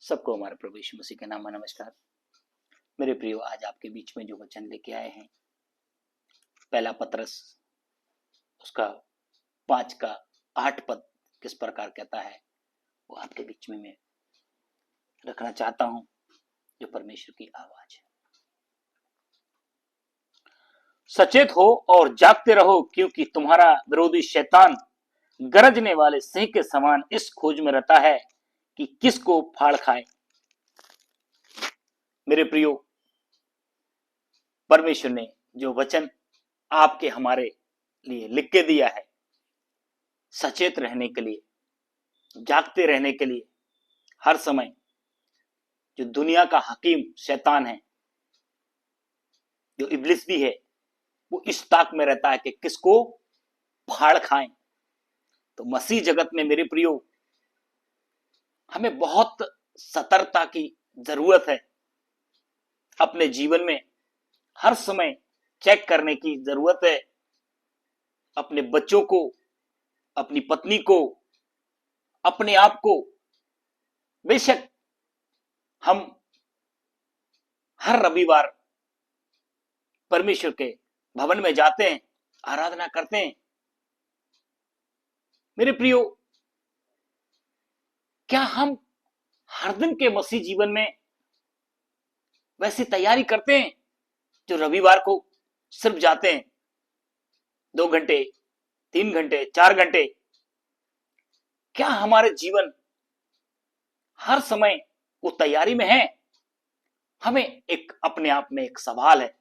सबको हमारे प्रभु यीशु मसीह के नाम में नमस्कार। मेरे प्रियो, आज आपके बीच में जो वचन लेके आए हैं, पहला पतरस उसका 5 का 8 पद किस प्रकार कहता है, वो आपके बीच में मैं रखना चाहता हूं, जो परमेश्वर की आवाज है। सचेत हो और जागते रहो, क्योंकि तुम्हारा विरोधी शैतान गरजने वाले सिंह के समान इस खोज में रहता है कि किसको फाड़ खाए। मेरे प्रियो, परमेश्वर ने जो वचन आपके हमारे लिए लिख के दिया है, सचेत रहने के लिए, जागते रहने के लिए, हर समय जो दुनिया का हकीम शैतान है, जो इब्लिस भी है, वो इस ताक में रहता है कि किसको फाड़ खाएं। तो मसीह जगत में मेरे प्रियो, हमें बहुत सतर्कता की जरूरत है। अपने जीवन में हर समय चेक करने की जरूरत है। अपने बच्चों को, अपनी पत्नी को, अपने आप को। बेशक हम हर रविवार परमेश्वर के भवन में जाते हैं, आराधना करते हैं। मेरे प्रियो, क्या हम हर दिन के मसीह जीवन में वैसी तैयारी करते हैं जो रविवार को सिर्फ जाते हैं 2 घंटे, 3 घंटे, 4 घंटे? क्या हमारे जीवन हर समय वो तैयारी में है? हमें एक अपने आप में एक सवाल है,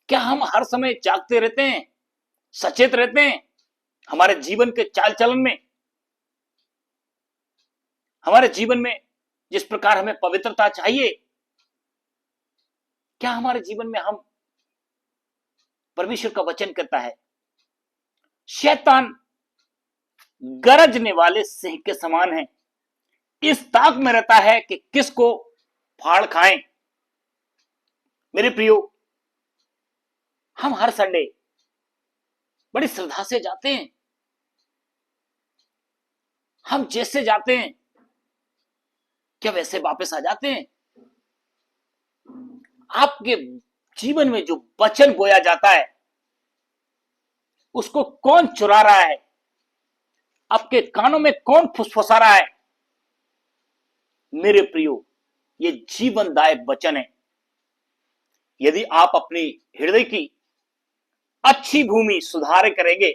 क्या हम हर समय जागते रहते हैं, सचेत रहते हैं हमारे जीवन के चाल चलन में? हमारे जीवन में जिस प्रकार हमें पवित्रता चाहिए, क्या हमारे जीवन में हम, परमेश्वर का वचन कहता है, शैतान गरजने वाले सिंह के समान है, इस ताक में रहता है कि किसको फाड़ खाएं। मेरे प्रियो, हम हर संडे बड़ी श्रद्धा से जाते हैं। हम जैसे जाते हैं, क्या वैसे वापस आ जाते हैं? आपके जीवन में जो वचन बोया जाता है, उसको कौन चुरा रहा है? आपके कानों में कौन फुसफुसा रहा है? मेरे प्रियो, ये जीवनदायक वचन है। यदि आप अपनी हृदय की अच्छी भूमि सुधार करेंगे,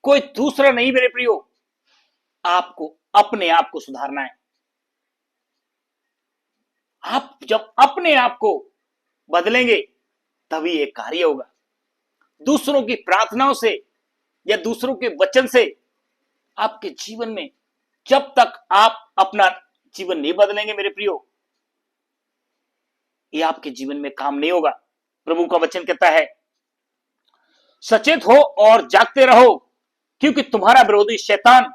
कोई दूसरा नहीं मेरे प्रियो, आपको अपने आप को सुधारना है। आप जब अपने आप को बदलेंगे, तभी ये कार्य होगा। दूसरों की प्रार्थनाओं से या दूसरों के वचन से आपके जीवन में, जब तक आप अपना जीवन नहीं बदलेंगे मेरे प्रियो, ये आपके जीवन में काम नहीं होगा। प्रभु का वचन कहता है, सचेत हो और जागते रहो, क्योंकि तुम्हारा विरोधी शैतान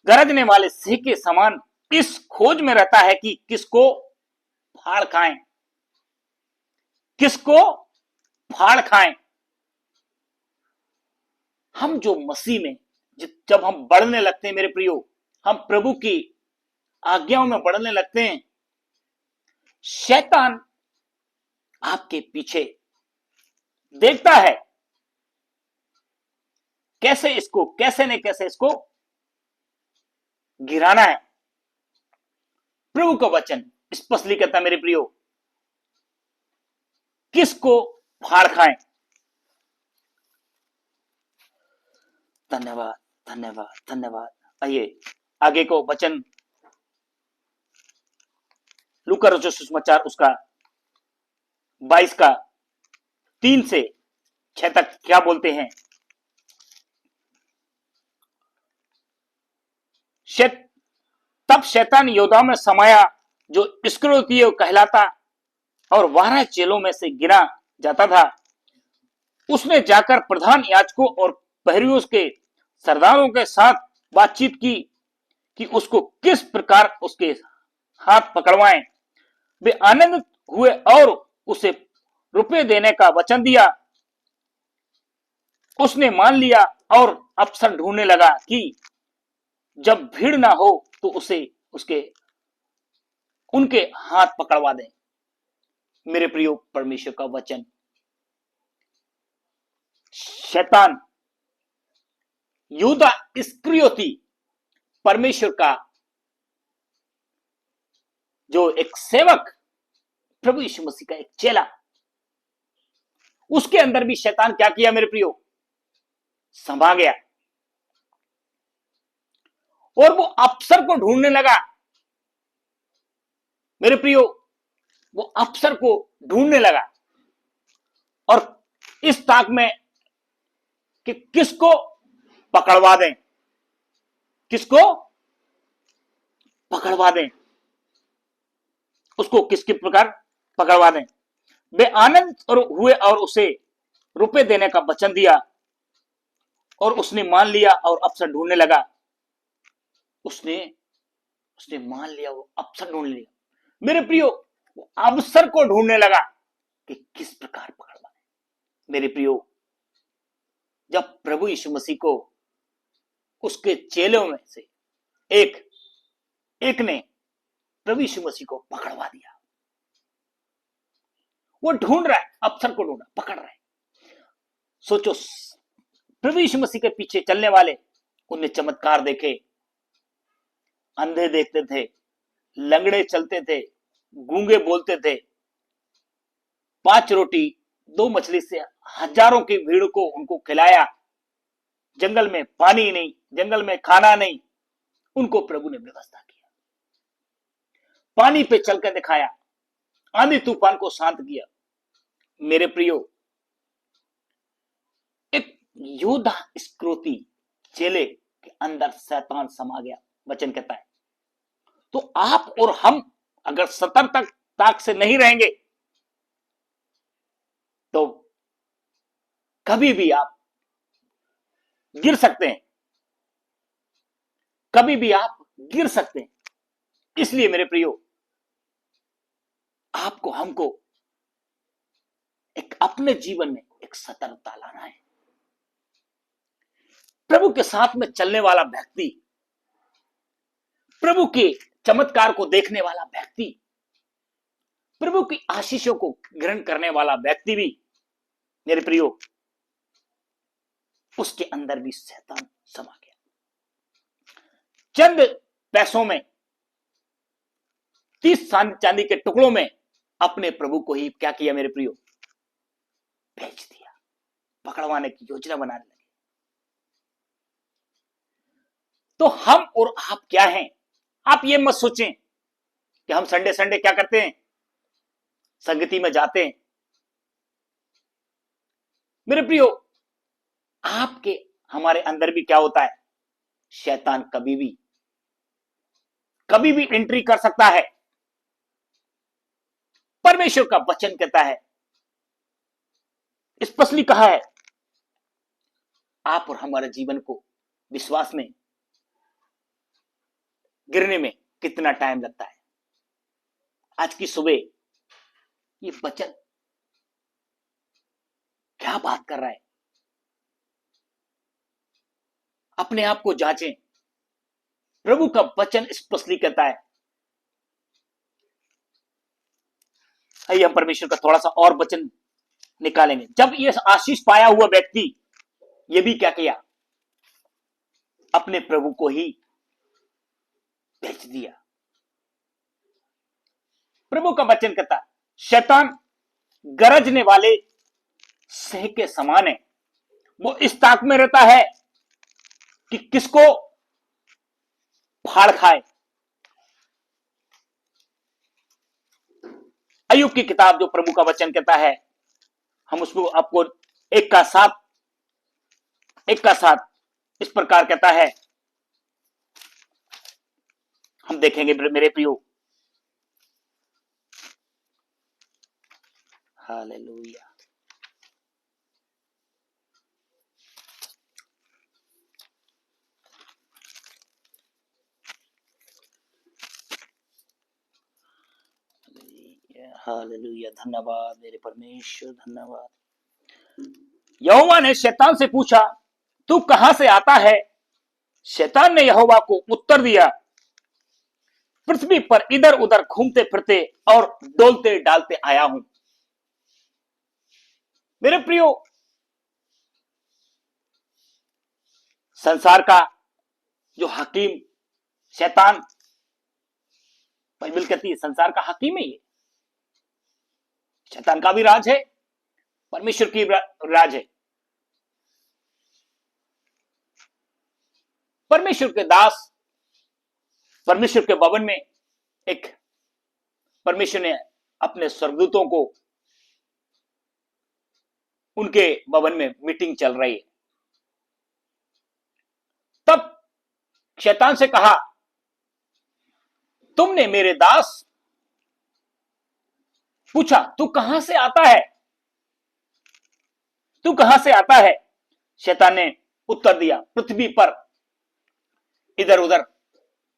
गरजने वाले सिंह के समान इस खोज में रहता है कि किसको फाड़ खाएं। किसको फाड़ खाएं? हम जो मसीह में जब हम बढ़ने लगते हैं मेरे प्रियो, हम प्रभु की आज्ञाओं में बढ़ने लगते हैं, शैतान आपके पीछे देखता है कैसे न कैसे इसको गिराना है। प्रभु का वचन स्पष्टली कहता है मेरे प्रियो, किसको फाड़ खाएं। धन्यवाद, धन्यवाद, धन्यवाद। आइए आगे को वचन, लूका रचित सुसमाचार उसका 22 का 3 से 6 तक क्या बोलते हैं। तब शैतान यहूदा में समाया, जो इस्करियोती कहलाता और 12 चेलों में से गिना जाता था। उसने जाकर प्रधान याजकों और पहरुओं के सरदारों के साथ बातचीत की कि उसको किस प्रकार उसके हाथ पकड़वाएं। वे आनंदित हुए और उसे रुपए देने का वचन दिया। उसने मान लिया और अवसर ढूंढने लगा कि जब भीड़ ना हो तो उसे उसके उनके हाथ पकड़वा दें। मेरे प्रियो, परमेश्वर का वचन, शैतान यहूदा इस्करियोती परमेश्वर का जो एक सेवक, प्रभु यीशु मसीह का एक चेला, उसके अंदर भी शैतान क्या किया मेरे प्रियो, समा गया और वो अफसर को ढूंढने लगा। मेरे प्रियो, वो अफसर को ढूंढने लगा और इस ताक में कि किसको पकड़वा दें, किसको पकड़वा दें, उसको किसके प्रकार पकड़वा दें। वे आनंद और हुए और उसे रुपए देने का वचन दिया और उसने मान लिया और अफसर ढूंढने लगा। उसने उसने मान लिया, वो अफसर ढूंढ लिया। मेरे प्रियो, वो अफसर को ढूंढने लगा कि किस प्रकार पकड़वा दें। मेरे प्रियो, जब प्रभु यीशु मसीह को उसके चेलों में से एक ने प्रभु यीशु मसीह को पकड़वा दिया, वो ढूंढ रहा है, अफसर को ढूंढ रहा, पकड़ रहा है। सोचो, प्रभु यीशु मसीह के पीछे चलने वाले, उन्हें चमत्कार देखे, अंधे देखते थे, लंगड़े चलते थे, गूंगे बोलते थे, 5 रोटी 2 मछली से हजारों की भीड़ को उनको खिलाया। जंगल में पानी नहीं, जंगल में खाना नहीं, उनको प्रभु ने व्यवस्था किया। पानी पे चलकर दिखाया, आंधी तूफान को शांत किया। मेरे प्रियो, एक यहूदा इस्करियोती चेले के अंदर शैतान समा गया, वचन कहता है। तो आप और हम अगर सतर्कता से नहीं रहेंगे तो कभी भी आप गिर सकते हैं, कभी भी आप गिर सकते हैं। इसलिए मेरे प्रियो, आपको हमको एक अपने जीवन में एक सतर्कता लाना है। प्रभु के साथ में चलने वाला व्यक्ति, प्रभु के चमत्कार को देखने वाला व्यक्ति, प्रभु की आशीषों को ग्रहण करने वाला व्यक्ति भी मेरे प्रियो, उसके अंदर भी शैतान समा गया। चंद पैसों में, 30 चांदी के टुकड़ों में अपने प्रभु को ही क्या किया मेरे प्रियो, बेच दिया, पकड़वाने की योजना बनाने लगे। तो हम और आप क्या हैं? आप ये मत सोचें कि हम संडे संडे क्या करते हैं, संगति में जाते हैं। मेरे प्रियो, आपके हमारे अंदर भी क्या होता है, शैतान कभी भी एंट्री कर सकता है। परमेश्वर का वचन कहता है, स्पष्टली कहा है, आप और हमारे जीवन को विश्वास में गिरने में कितना टाइम लगता है। आज की सुबह ये वचन क्या बात कर रहा है, अपने आप को जांचें। प्रभु का वचन स्पष्टली कहता है। आइए हम परमेश्वर का थोड़ा सा और वचन निकालेंगे। जब ये आशीष पाया हुआ व्यक्ति, ये भी क्या किया, अपने प्रभु को ही बेच दिया। प्रभु का वचन कहता है, शैतान गरजने वाले सिंह के समान है, वो इस ताक में रहता है कि किसको फाड़ खाए। अय्यूब की किताब जो प्रभु का वचन कहता है, हम उसको आपको एक का साथ इस प्रकार कहता है, हम देखेंगे मेरे प्रियो। हालेलुया। हालेलुया, धन्यवाद मेरे परमेश्वर, धन्यवाद। यहोवा ने शैतान से पूछा, तू कहां से आता है? शैतान ने यहोवा को उत्तर दिया, पृथ्वी पर इधर उधर घूमते फिरते और डोलते डालते आया हूं। मेरे प्रियो, संसार का जो हकीम शैतान, बाइबल कहती है संसार का हकीम है ये। शैतान का भी राज है, परमेश्वर की राज है। परमेश्वर के दास, परमेश्वर के भवन में एक परमेश्वर ने अपने स्वर्गदूतों को, उनके भवन में मीटिंग चल रही है। तब शैतान से कहा, तुमने मेरे दास पूछा, तू कहां से आता है, तू कहां से आता है? शैतान ने उत्तर दिया, पृथ्वी पर इधर उधर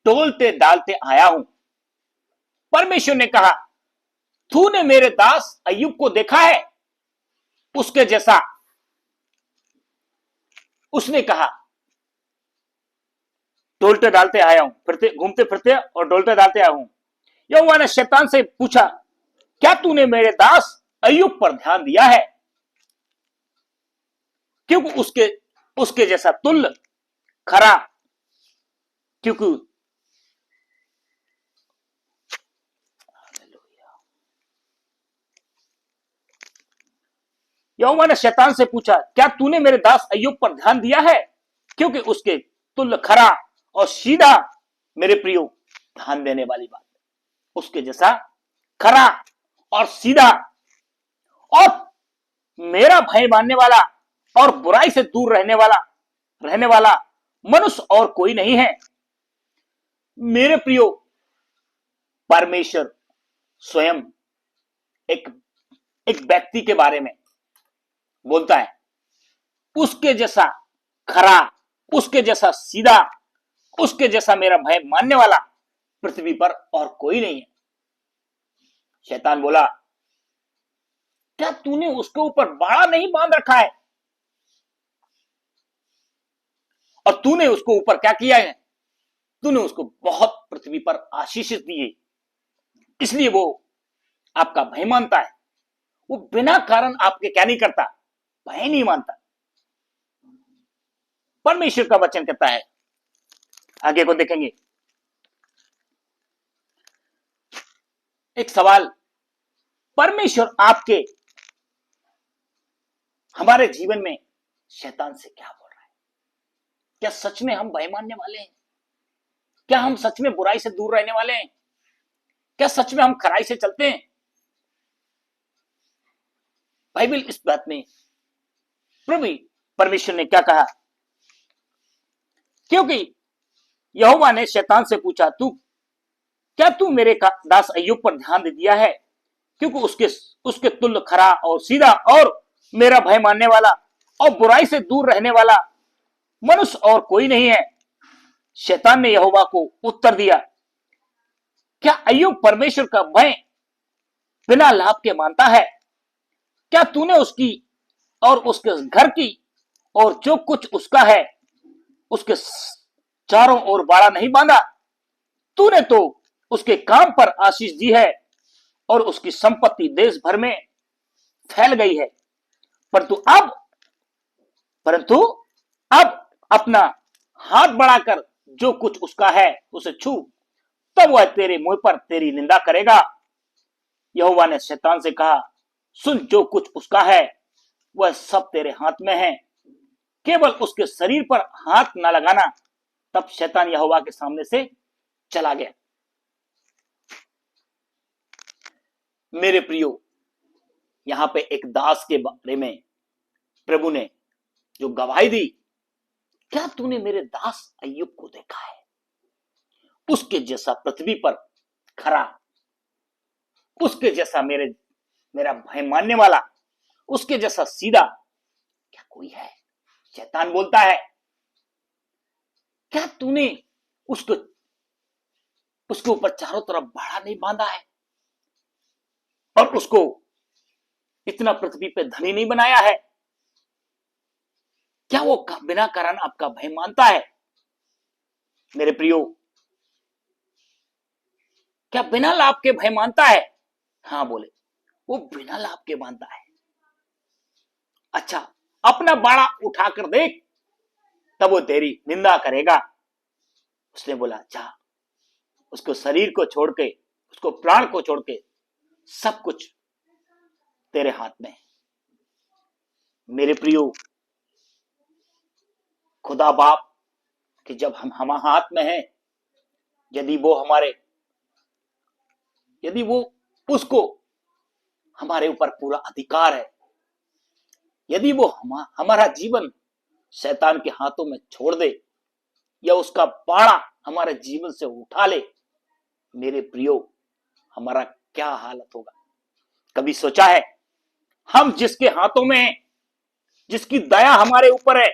टोलते डालते आया हूं। परमेश्वर ने कहा, तूने मेरे दास अय्यूब को देखा है, उसके जैसा। उसने कहा, टोलते डालते आया हूं, फिरते घूमते फिरते और डोलते डालते आया हूं। यहोवा ने शैतान से पूछा, क्या तूने मेरे दास अय्यूब पर ध्यान दिया है? क्योंकि उसके जैसा तुल्य खरा, क्योंकि यहोवा ने शैतान से पूछा, क्या तूने मेरे दास अय्यूब पर ध्यान दिया है? क्योंकि उसके तुल्य खरा और सीधा। मेरे प्रियो, ध्यान देने वाली बात, उसके जैसा खरा और सीधा और मेरा भय मानने वाला और बुराई से दूर रहने वाला मनुष्य और कोई नहीं है। मेरे प्रियो, परमेश्वर स्वयं एक व्यक्ति के बारे में बोलता है, उसके जैसा खरा, उसके जैसा सीधा, उसके जैसा मेरा भय मानने वाला पृथ्वी पर और कोई नहीं है। शैतान बोला, क्या तूने उसके ऊपर बाड़ा नहीं बांध रखा है? और तूने उसको ऊपर क्या किया है? तूने उसको बहुत पृथ्वी पर आशीष दी है, इसलिए वो आपका भय मानता है। वो बिना कारण आपके क्या नहीं करता, भय नहीं मानता। परमेश्वर का वचन कहता है, आगे को देखेंगे। एक सवाल, परमेश्वर आपके हमारे जीवन में शैतान से क्या बोल रहा है? क्या सच में हम भय मानने वाले हैं? क्या हम सच में बुराई से दूर रहने वाले हैं? क्या सच में हम खराई से चलते हैं? बाइबल इस बात में प्रभु परमेश्वर ने क्या कहा? क्योंकि यहोवा ने शैतान से पूछा, क्या तू मेरे दास अय्यूब पर ध्यान दिया है? क्योंकि उसके तुल्य खरा और सीधा और मेरा भय मानने वाला और बुराई से दूर रहने वाला मनुष्य और कोई नहीं है। शैतान ने यहोवा को उत्तर दिया, क्या अय्यूब परमेश्वर का भय बिना लाभ के मानता है? क्या तूने उसकी और उसके घर की और जो कुछ उसका है उसके चारों ओर बाड़ा नहीं बांधा? तूने तो उसके काम पर आशीष दी है और उसकी संपत्ति देश भर में फैल गई है। परंतु अब अपना हाथ बढ़ाकर जो कुछ उसका है उसे छू, तब वह तेरे मुंह पर तेरी निंदा करेगा। यहोवा ने शैतान से कहा, सुन, जो कुछ उसका है वह सब तेरे हाथ में है, केवल उसके शरीर पर हाथ न लगाना। तब शैतान यहोवा के सामने से चला गया। मेरे प्रियो, यहां पे एक दास के बारे में प्रभु ने जो गवाही दी, क्या तूने मेरे दास अय्यूब को देखा है? उसके जैसा पृथ्वी पर खरा, उसके जैसा मेरा भय मानने वाला, उसके जैसा सीधा क्या कोई है? शैतान बोलता है, क्या तूने उसके ऊपर चारों तरफ बाड़ा नहीं बांधा है और उसको इतना पृथ्वी पे धनी नहीं बनाया है? क्या वो बिना कारण आपका भय मानता है? मेरे प्रियो, क्या बिना लाभ के भय मानता है? हाँ बोले, वो बिना लाभ के मानता है। अच्छा, अपना बाड़ा उठाकर देख, तब वो तेरी निंदा करेगा। उसने बोला, जा, उसको शरीर को छोड़ के, उसको प्राण को छोड़ के सब कुछ तेरे हाथ में है। मेरे प्रियो, खुदा बाप कि जब हम हाथ में हैं, यदि वो हमारे, यदि वो, उसको हमारे ऊपर पूरा अधिकार है, यदि वो हमारा जीवन शैतान के हाथों में छोड़ दे या उसका बाड़ा हमारे जीवन से उठा ले, मेरे प्रियो, हमारा क्या हालत होगा? कभी सोचा है हम जिसके हाथों में हैं, जिसकी दया हमारे ऊपर है,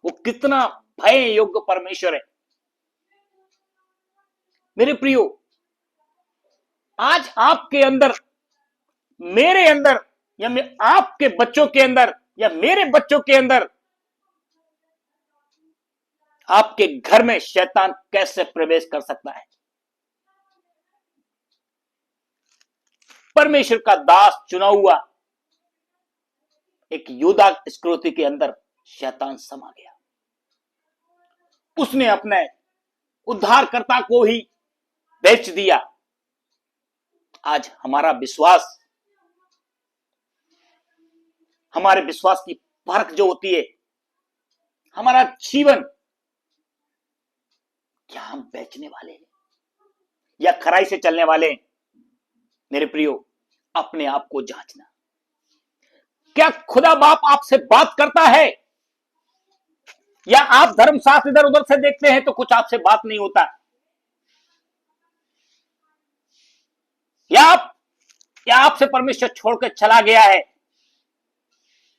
वो कितना भय योग्य परमेश्वर है? मेरे प्रियो, आज आपके अंदर, मेरे अंदर, या आपके बच्चों के अंदर, या मेरे बच्चों के अंदर, आपके घर में शैतान कैसे प्रवेश कर सकता है? परमेश्वर का दास चुना हुआ एक यूदा इस्करियोती के अंदर शैतान समा गया। उसने अपने उद्धारकर्ता को ही बेच दिया। आज हमारा विश्वास, हमारे विश्वास की परख जो होती है, हमारा जीवन, क्या हम बेचने वाले हैं या खराई से चलने वाले हैं? मेरे प्रियो, अपने आप को जांचना। क्या खुदा बाप आपसे बात करता है, या आप धर्मशास्त्र इधर उधर से देखते हैं तो कुछ आपसे बात नहीं होता, या आपसे परमेश्वर छोड़कर चला गया है?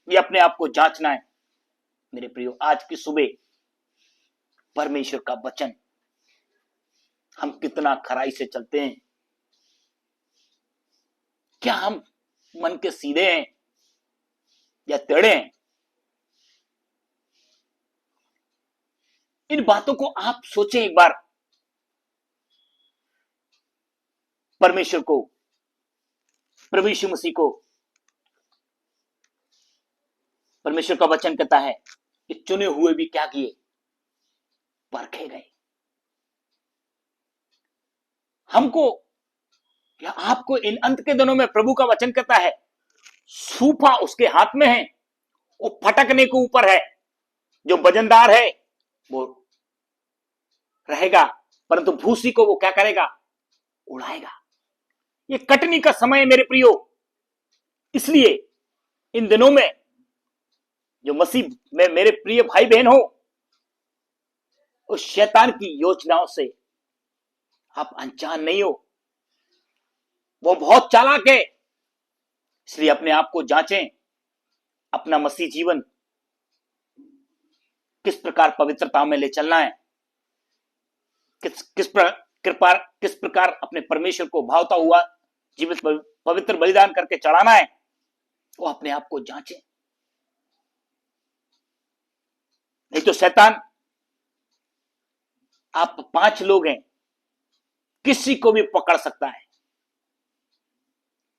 ये अपने आप को जांचना है। मेरे प्रियो, आज की सुबह परमेश्वर का वचन, हम कितना खराई से चलते हैं? क्या हम मन के सीधे हैं या टेढ़े हैं? इन बातों को आप सोचें एक बार। परमेश्वर को, प्रभु यीशु मसीह को, परमेश्वर का वचन कहता है कि चुने हुए भी क्या किए? परखे गए। हमको या आपको इन अंत के दिनों में प्रभु का वचन कहता है, सूफा उसके हाथ में है, वो फटकने के ऊपर है, जो वजनदार है वो रहेगा, परंतु भूसी को वो क्या करेगा? उड़ाएगा। ये कटनी का समय है मेरे प्रियो। इसलिए इन दिनों में जो मसीह में मेरे प्रिय भाई बहन हो, उस शैतान की योजनाओं से आप अनजान नहीं हो। वो बहुत चालाक है। इसलिए अपने आप को जांचें, अपना मसीह जीवन किस प्रकार पवित्रता में ले चलना है, किस प्रकार अपने परमेश्वर को भावता हुआ जीवित पवित्र बलिदान करके चढ़ाना है, वो अपने आप को जांचें। नहीं तो शैतान, आप 5 लोग हैं, किसी को भी पकड़ सकता है,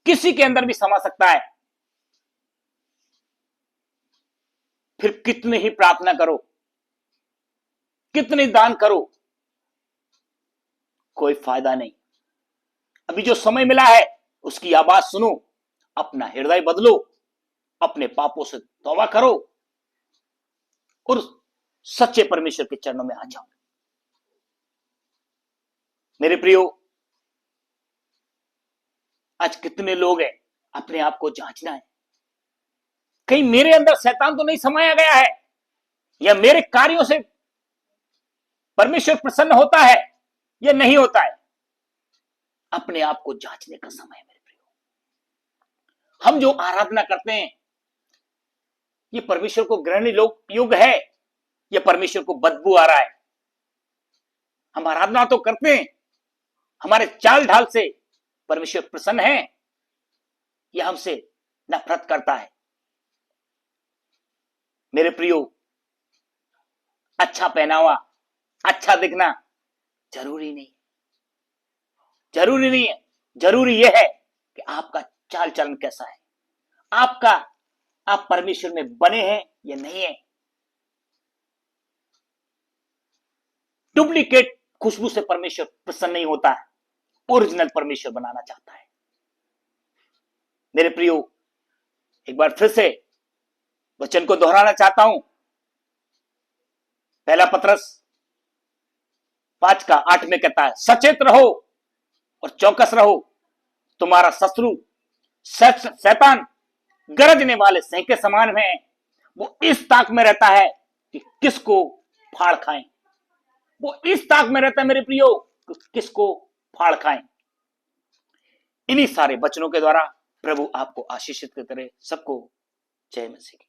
किसी के अंदर भी समा सकता है। फिर कितने ही प्रार्थना करो, कितने दान करो, कोई फायदा नहीं। अभी जो समय मिला है उसकी आवाज सुनो, अपना हृदय बदलो, अपने पापों से तौबा करो और सच्चे परमेश्वर के चरणों में आ जाओ। मेरे प्रियो, आज कितने लोग हैं, अपने आप को जांचना है। कहीं मेरे अंदर शैतान तो नहीं समाया गया है, या मेरे कार्यों से परमेश्वर प्रसन्न होता है या नहीं होता है? अपने आप को जांचने का समय है मेरे प्रियो। हम जो आराधना करते हैं, ये परमेश्वर को ग्रहणी योग्य है या परमेश्वर को बदबू आ रहा है? हम आराधना तो करते हैं, हमारे चाल ढाल से परमेश्वर प्रसन्न है या हमसे नफरत करता है? मेरे प्रियो, अच्छा पहनावा, अच्छा दिखना जरूरी नहीं, जरूरी नहीं है। जरूरी यह है कि आपका चाल चलन कैसा है, आपका आप परमेश्वर में बने हैं या नहीं है। डुप्लीकेट खुशबू से परमेश्वर प्रसन्न नहीं होता है, ओरिजिनल परमेश्वर बनाना चाहता है। मेरे प्रियो, एक बार फिर से वचन को दोहराना चाहता हूं। पहला पत्रस 5:8 में कहता है, सचेत रहो और चौकस रहो, तुम्हारा शत्रु शैतान गरजने वाले सिंह के समान है, वो इस ताक में रहता है कि किसको फाड़ खाएं। वो इस ताक में रहता है मेरे प्रियो, किसको फाड़ खाएं। इन्हीं सारे वचनों के द्वारा प्रभु आपको आशीषित करते रहे। सबको जय मसीह।